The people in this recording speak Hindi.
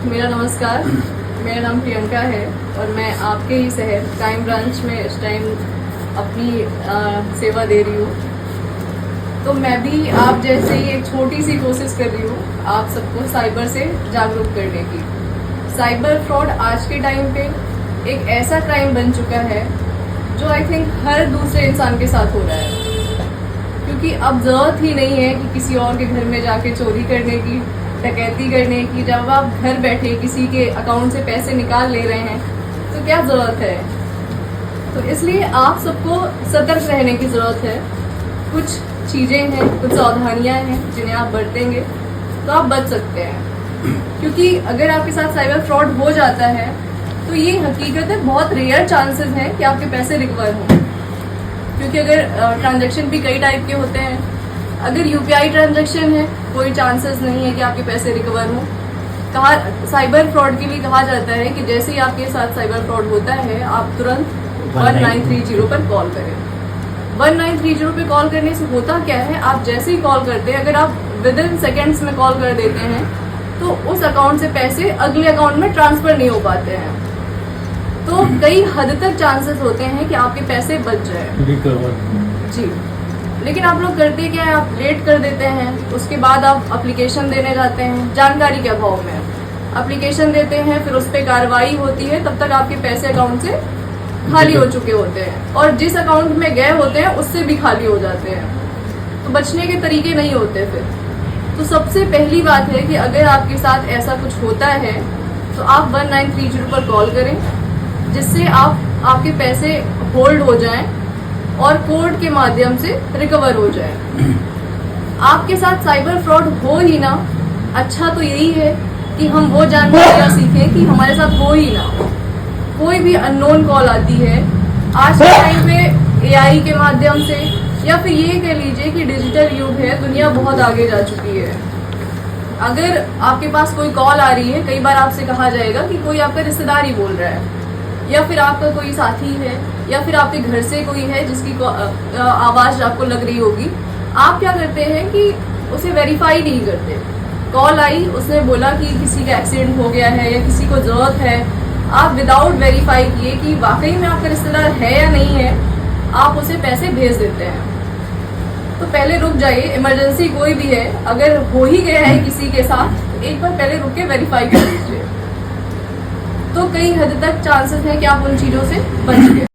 मेरा नमस्कार। मेरा नाम प्रियंका है और मैं आपके ही शहर क्राइम ब्रांच में इस टाइम अपनी सेवा दे रही हूँ। तो मैं भी आप जैसे ही एक छोटी सी कोशिश कर रही हूँ आप सबको साइबर से जागरूक करने की। साइबर फ्रॉड आज के टाइम पे एक ऐसा क्राइम बन चुका है जो आई थिंक हर दूसरे इंसान के साथ हो रहा है, क्योंकि अब ज़रूरत ही नहीं है कि किसी और के घर में जाके चोरी करने की, डकैती करने की। जब आप घर बैठे किसी के अकाउंट से पैसे निकाल ले रहे हैं तो क्या ज़रूरत है। तो इसलिए आप सबको सतर्क रहने की ज़रूरत है। कुछ चीज़ें हैं, कुछ सावधानियां हैं जिन्हें आप बरतेंगे तो आप बच सकते हैं। क्योंकि अगर आपके साथ साइबर फ्रॉड हो जाता है तो ये हकीकत है, बहुत रेयर चांसेस हैं कि आपके पैसे रिकवर हों। क्योंकि अगर ट्रांजैक्शन भी कई टाइप के होते हैं। अगर यूपीआई ट्रांजैक्शन है कोई चांसेस नहीं है कि आपके पैसे रिकवर हों। साइबर फ्रॉड के लिए कहा जाता है कि जैसे ही आपके साथ साइबर फ्रॉड होता है आप तुरंत 1930 पर कॉल करें। 1930 पे कॉल करने से होता क्या है, आप जैसे ही कॉल करते हैं, अगर आप विद इन सेकेंड्स में कॉल कर देते हैं तो उस अकाउंट से पैसे अगले अकाउंट में ट्रांसफर नहीं हो पाते हैं। तो कई हद तक चांसेस होते हैं कि आपके पैसे बच जाए जी। लेकिन आप लोग करते क्या है, आप लेट कर देते हैं, उसके बाद आप एप्लीकेशन देने जाते हैं जानकारी के अभाव में। एप्लीकेशन देते हैं, फिर उस पर कार्रवाई होती है, तब तक आपके पैसे अकाउंट से खाली हो चुके होते हैं और जिस अकाउंट में गए होते हैं उससे भी खाली हो जाते हैं। तो बचने के तरीके नहीं होते फिर। तो सबसे पहली बात है कि अगर आपके साथ ऐसा कुछ होता है तो आप 1930 पर कॉल करें, जिससे आपके पैसे होल्ड हो जाएं और कोर्ट के माध्यम से रिकवर हो जाए। आपके साथ साइबर फ्रॉड हो ही ना, अच्छा तो यही है कि हम वो जानकारियाँ सीखें कि हमारे साथ हो ही ना। कोई भी अननोन कॉल आती है आज के टाइम पे एआई के माध्यम से, या फिर ये कह लीजिए कि डिजिटल युग है, दुनिया बहुत आगे जा चुकी है। अगर आपके पास कोई कॉल आ रही है, कई बार आपसे कहा जाएगा कि कोई आपका रिश्तेदार ही बोल रहा है, या फिर आपका कोई साथी है, या फिर आपके घर से कोई है जिसकी आवाज़ आपको लग रही होगी। आप क्या करते हैं कि उसे वेरीफाई नहीं करते। कॉल आई, उसने बोला कि किसी का एक्सीडेंट हो गया है या किसी को ज़रूरत है, आप विदाउट वेरीफाई किए कि वाकई में आपका रिश्तेदार है या नहीं है, आप उसे पैसे भेज देते हैं। तो पहले रुक जाइए, इमरजेंसी कोई भी है, अगर हो ही गया है किसी के साथ तो एक बार पहले रुक के वेरीफाई कर लीजिए। तो कई हद तक चांसेस हैं कि आप उन चीज़ों से बच गए।